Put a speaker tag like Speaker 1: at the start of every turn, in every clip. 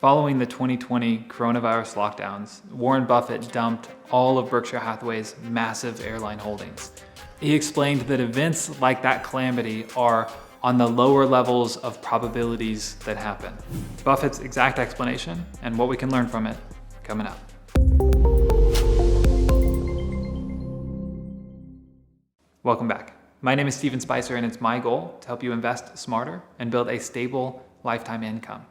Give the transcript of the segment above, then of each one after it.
Speaker 1: Following the 2020 coronavirus lockdowns, Warren Buffett dumped all of Berkshire Hathaway's massive airline holdings. He explained that events like that calamity are on the lower levels of probabilities that happen. Buffett's exact explanation and what we can learn from it coming up. Welcome back. My name is Steven Spicer, and it's my goal to help you invest smarter and build a stable lifetime income.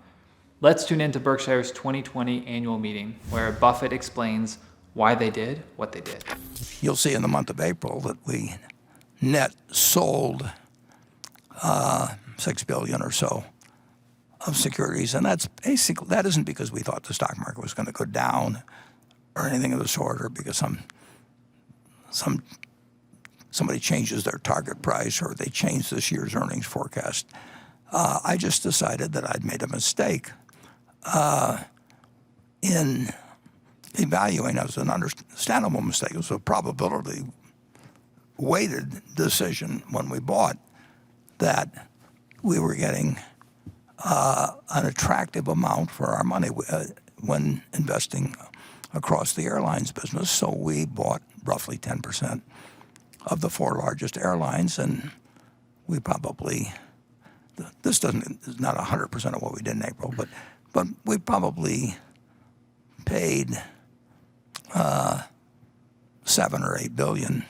Speaker 1: Let's tune into Berkshire's 2020 annual meeting, where Buffett explains why they did what they did.
Speaker 2: You'll see in the month of April that we net sold $6 billion or so of securities, and that isn't because we thought the stock market was going to go down or anything of the sort, or because somebody changes their target price or they change this year's earnings forecast. I just decided that I'd made a mistake in evaluating. It was an understandable mistake. It was a probability-weighted decision when we bought that we were getting an attractive amount for our money when investing across the airlines business. So we bought roughly 10% of the four largest airlines, and we probably, this is not 100% of what we did in April, but we probably paid $7 or $8 billion,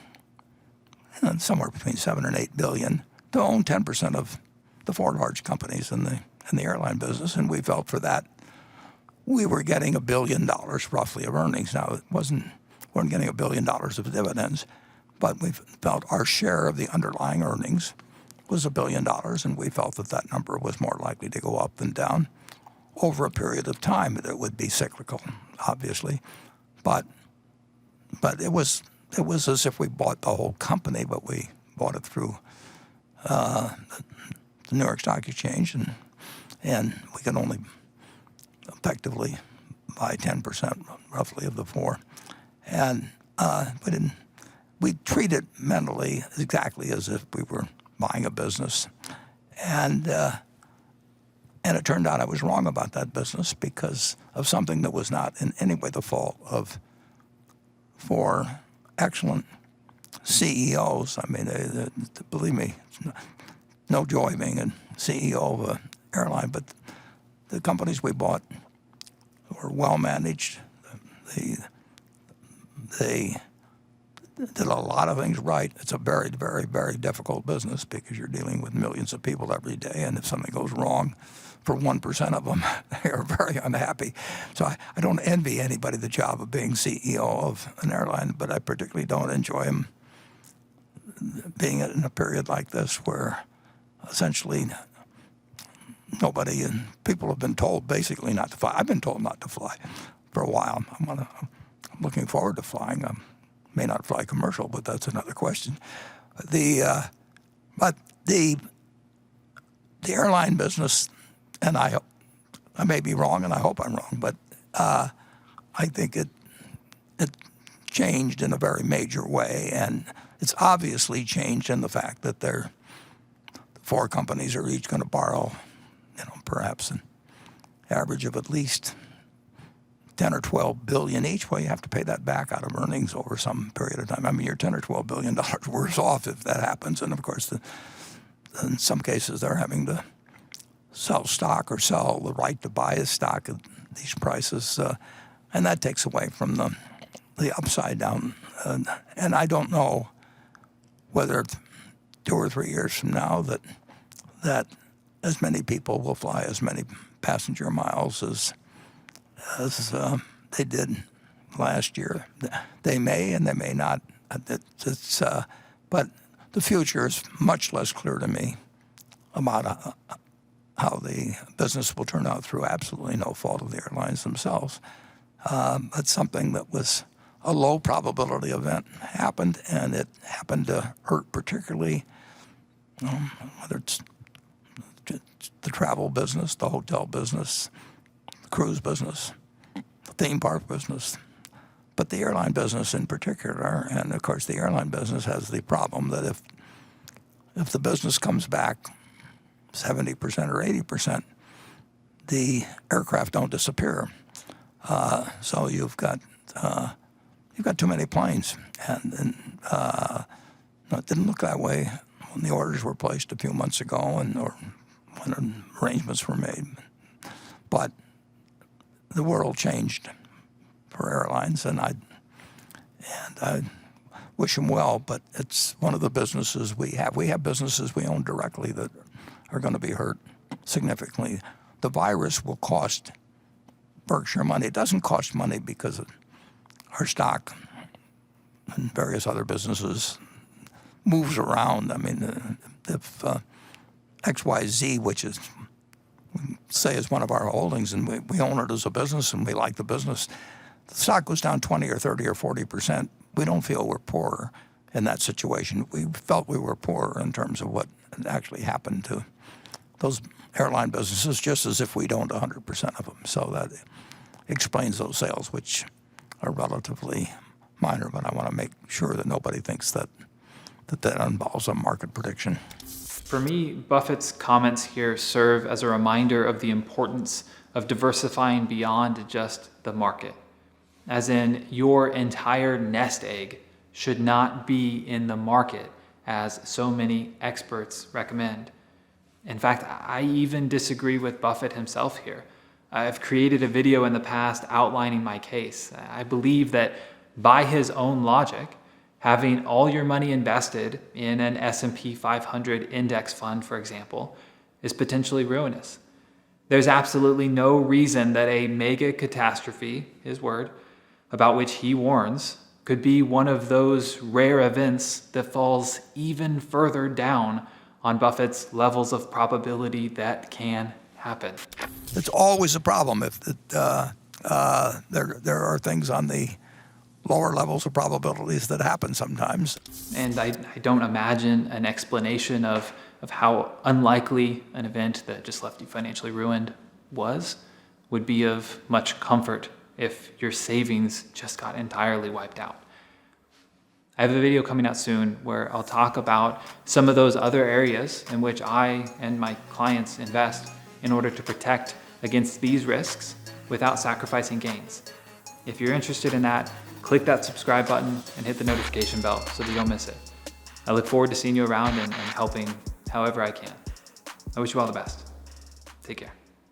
Speaker 2: somewhere between $7 and $8 billion, to own 10% of the four large companies in the airline business, and we felt for that we were getting $1 billion roughly of earnings. Now we weren't getting $1 billion of dividends, but we felt our share of the underlying earnings was $1 billion, and we felt that number was more likely to go up than down over a period of time. It would be cyclical, obviously, but it was as if we bought the whole company, but we bought it through the New York Stock Exchange, and we could only effectively buy 10% roughly of the four, and we treat it mentally exactly as if we were buying a business, and it turned out I was wrong about that business because of something that was not in any way the fault of four excellent CEOs. I mean, believe me, no joy being a CEO of an airline, but the companies we bought were well managed. They did a lot of things right. It's a very, very, very difficult business because you're dealing with millions of people every day, and if something goes wrong for 1% of them, they are very unhappy. So I don't envy anybody the job of being CEO of an airline, but I particularly don't enjoy them being in a period like this where essentially nobody, and people have been told basically not to fly. I've been told not to fly for a while. I'm looking forward to flying. May not fly commercial, but that's another question. But the airline business, and I may be wrong, and I hope I'm wrong, but I think it changed in a very major way, and it's obviously changed in the fact that the four companies are each going to borrow, perhaps an average of at least 10 or 12 billion each. Well, you have to pay that back out of earnings over some period of time. I mean, you're 10 or 12 billion dollars worse off if that happens. And of course, in some cases, they're having to sell stock or sell the right to buy a stock at these prices, and that takes away from the upside down. And I don't know whether 2 or 3 years from now that as many people will fly as many passenger miles as they did last year. They may and they may not. But the future is much less clear to me about how the business will turn out through absolutely no fault of the airlines themselves. But something that was a low probability event happened, and it happened to hurt particularly, whether it's the travel business, the hotel business, the cruise business, the theme park business, but the airline business in particular. And of course, the airline business has the problem that if the business comes back 70% or 80%, the aircraft don't disappear. So you've got too many planes, and it didn't look that way when the orders were placed a few months ago, or when arrangements were made. But the world changed for airlines, and I wish them well. But it's one of the businesses we have. We have businesses we own directly that are going to be hurt significantly. The virus will cost Berkshire money. It doesn't cost money because our stock and various other businesses moves around. I mean, if XYZ, which is, say, is one of our holdings, and we own it as a business and we like the business, the stock goes down 20 or 30 or 40%. We don't feel we're poor in that situation. We felt we were poor in terms of what actually happened to those airline businesses, just as if we'd owned 100% of them. So that explains those sales, which are relatively minor, but I want to make sure that nobody thinks that involves a market prediction.
Speaker 1: For me, Buffett's comments here serve as a reminder of the importance of diversifying beyond just the market. As in, your entire nest egg should not be in the market, as so many experts recommend. In fact, I even disagree with Buffett himself here. I've created a video in the past outlining my case. I believe that by his own logic, having all your money invested in an S&P 500 index fund, for example, is potentially ruinous. There's absolutely no reason that a mega catastrophe, his word, about which he warns, could be one of those rare events that falls even further down on Buffett's levels of probability that can happen.
Speaker 2: It's always a problem if there are things on the lower levels of probabilities that happen sometimes.
Speaker 1: And I don't imagine an explanation of how unlikely an event that just left you financially ruined would be of much comfort if your savings just got entirely wiped out. I have a video coming out soon where I'll talk about some of those other areas in which I and my clients invest in order to protect against these risks without sacrificing gains. If you're interested in that, click that subscribe button and hit the notification bell so that you don't miss it. I look forward to seeing you around and helping however I can. I wish you all the best. Take care.